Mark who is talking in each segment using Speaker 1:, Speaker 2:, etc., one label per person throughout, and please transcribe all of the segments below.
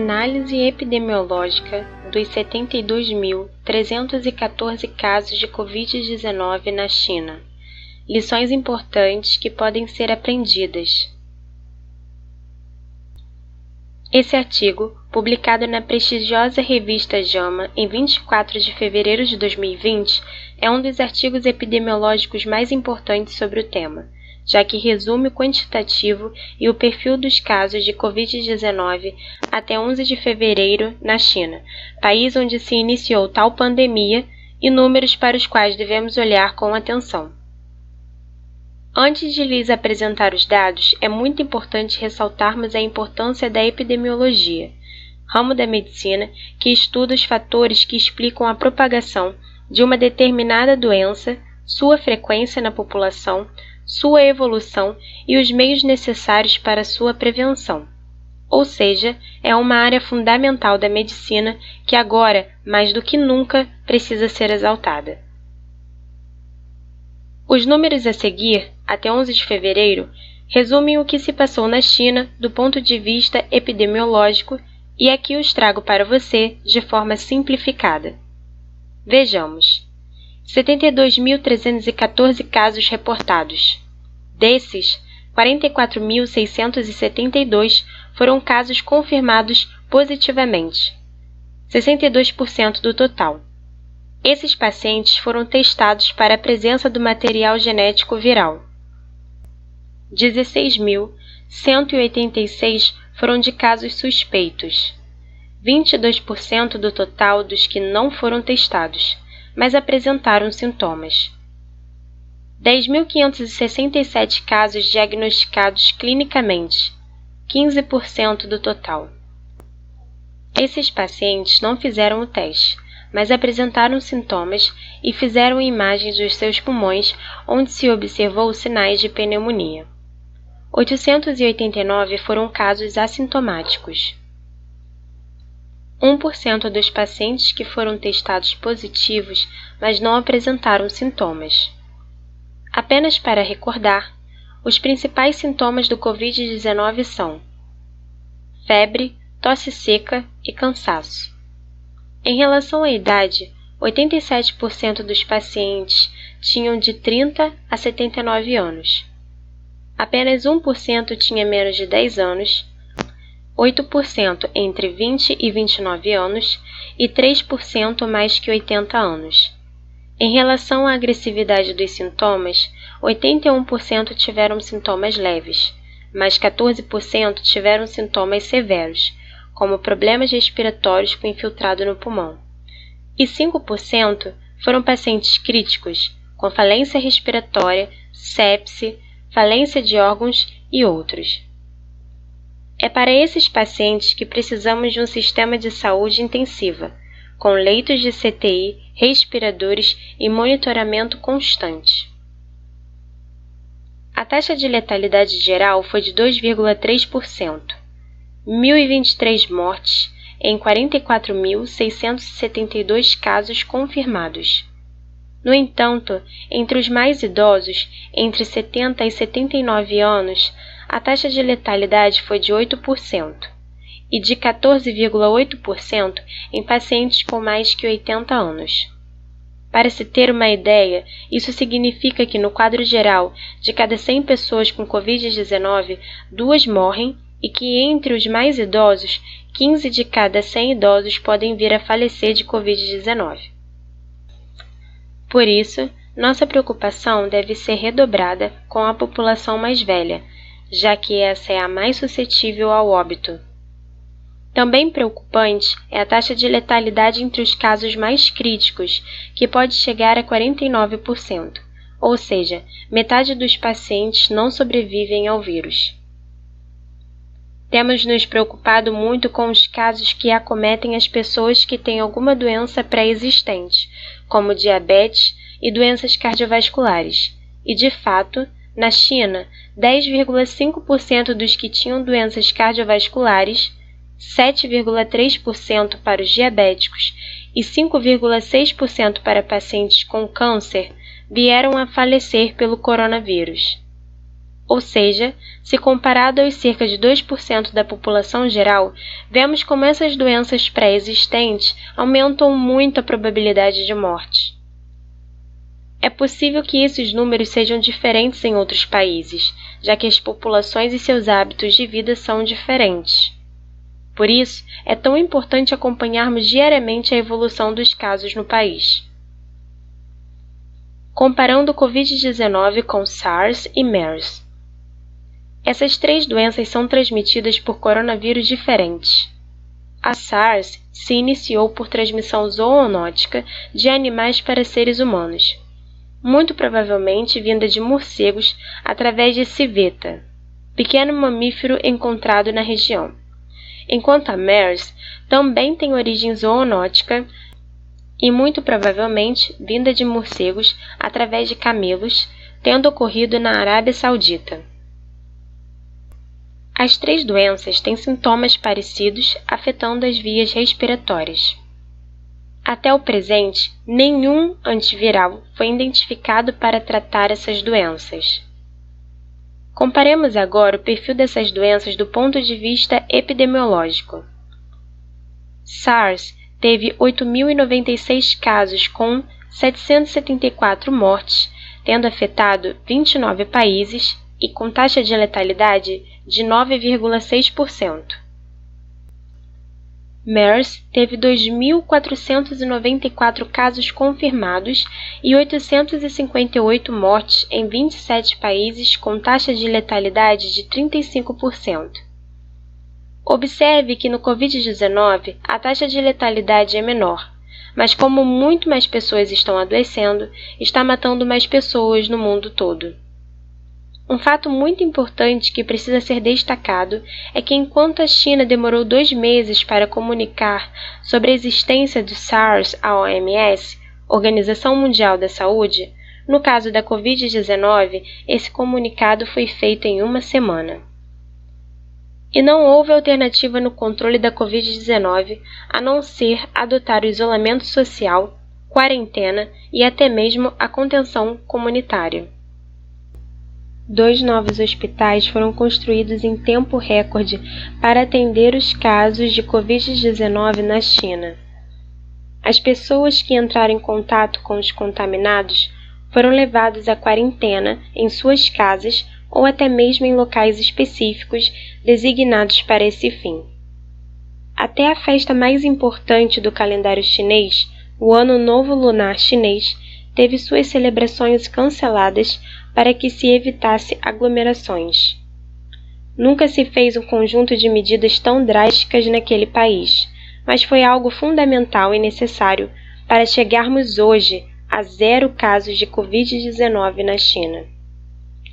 Speaker 1: Análise epidemiológica dos 72.314 casos de Covid-19 na China. Lições importantes que podem ser aprendidas. Esse artigo, publicado na prestigiosa revista JAMA em 24 de fevereiro de 2020, é um dos artigos epidemiológicos mais importantes sobre o tema, já que resume o quantitativo e o perfil dos casos de Covid-19 até 11 de fevereiro na China, país onde se iniciou tal pandemia, e números para os quais devemos olhar com atenção. Antes de lhes apresentar os dados, é muito importante ressaltarmos a importância da epidemiologia, ramo da medicina que estuda os fatores que explicam a propagação de uma determinada doença, sua frequência na população, sua evolução e os meios necessários para sua prevenção. Ou seja, é uma área fundamental da medicina que agora, mais do que nunca, precisa ser exaltada. Os números a seguir, até 11 de fevereiro, resumem o que se passou na China do ponto de vista epidemiológico e aqui os trago para você de forma simplificada. Vejamos. 72.314 casos reportados. Desses, 44.672 foram casos confirmados positivamente, 62% do total. Esses pacientes foram testados para a presença do material genético viral. 16.186 foram de casos suspeitos, 22% do total dos que não foram testados, mas apresentaram sintomas. 10.567 casos diagnosticados clinicamente, 15% do total. Esses pacientes não fizeram o teste, mas apresentaram sintomas e fizeram imagens dos seus pulmões, onde se observou sinais de pneumonia. 889 foram casos assintomáticos. 1% dos pacientes que foram testados positivos, mas não apresentaram sintomas. Apenas para recordar, os principais sintomas do Covid-19 são febre, tosse seca e cansaço. Em relação à idade, 87% dos pacientes tinham de 30 a 79 anos. Apenas 1% tinha menos de 10 anos, 8% entre 20 e 29 anos e 3% mais que 80 anos. Em relação à agressividade dos sintomas, 81% tiveram sintomas leves, mas 14% tiveram sintomas severos, como problemas respiratórios com infiltrado no pulmão. E 5% foram pacientes críticos, com falência respiratória, sepse, falência de órgãos e outros. É para esses pacientes que precisamos de um sistema de saúde intensiva, com leitos de CTI, respiradores e monitoramento constante. A taxa de letalidade geral foi de 2,3%, 1.023 mortes em 44.672 casos confirmados. No entanto, entre os mais idosos, entre 70 e 79 anos, a taxa de letalidade foi de 8% e de 14,8% em pacientes com mais que 80 anos. Para se ter uma ideia, isso significa que no quadro geral, de cada 100 pessoas com Covid-19, 2 morrem e que entre os mais idosos, 15 de cada 100 idosos podem vir a falecer de Covid-19. Por isso, nossa preocupação deve ser redobrada com a população mais velha, já que essa é a mais suscetível ao óbito. Também preocupante é a taxa de letalidade entre os casos mais críticos, que pode chegar a 49%, ou seja, metade dos pacientes não sobrevivem ao vírus. Temos nos preocupado muito com os casos que acometem as pessoas que têm alguma doença pré-existente, como diabetes e doenças cardiovasculares. E, de fato, na China, 10,5% dos que tinham doenças cardiovasculares, 7,3% para os diabéticos e 5,6% para pacientes com câncer vieram a falecer pelo coronavírus. Ou seja, se comparado aos cerca de 2% da população geral, vemos como essas doenças pré-existentes aumentam muito a probabilidade de morte. É possível que esses números sejam diferentes em outros países, já que as populações e seus hábitos de vida são diferentes. Por isso, é tão importante acompanharmos diariamente a evolução dos casos no país. Comparando o Covid-19 com SARS e MERS. Essas três doenças são transmitidas por coronavírus diferentes. A SARS se iniciou por transmissão zoonótica de animais para seres humanos, muito provavelmente vinda de morcegos através de civeta, pequeno mamífero encontrado na região. Enquanto a MERS também tem origem zoonótica e muito provavelmente vinda de morcegos através de camelos, tendo ocorrido na Arábia Saudita. As três doenças têm sintomas parecidos afetando as vias respiratórias. Até o presente, nenhum antiviral foi identificado para tratar essas doenças. Comparemos agora o perfil dessas doenças do ponto de vista epidemiológico. SARS teve 8.096 casos com 774 mortes, tendo afetado 29 países e com taxa de letalidade de 9,6%. MERS teve 2.494 casos confirmados e 858 mortes em 27 países com taxa de letalidade de 35%. Observe que no Covid-19 a taxa de letalidade é menor, mas como muito mais pessoas estão adoecendo, está matando mais pessoas no mundo todo. Um fato muito importante que precisa ser destacado é que enquanto a China demorou 2 meses para comunicar sobre a existência do SARS à OMS, Organização Mundial da Saúde, no caso da Covid-19, esse comunicado foi feito em 1 semana. E não houve alternativa no controle da Covid-19 a não ser adotar o isolamento social, quarentena e até mesmo a contenção comunitária. 2 novos hospitais foram construídos em tempo recorde para atender os casos de Covid-19 na China. As pessoas que entraram em contato com os contaminados foram levadas à quarentena em suas casas ou até mesmo em locais específicos designados para esse fim. Até a festa mais importante do calendário chinês, o Ano Novo Lunar Chinês, teve suas celebrações canceladas para que se evitasse aglomerações. Nunca se fez um conjunto de medidas tão drásticas naquele país, mas foi algo fundamental e necessário para chegarmos hoje a 0 casos de Covid-19 na China.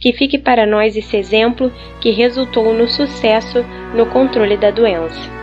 Speaker 1: Que fique para nós esse exemplo que resultou no sucesso no controle da doença.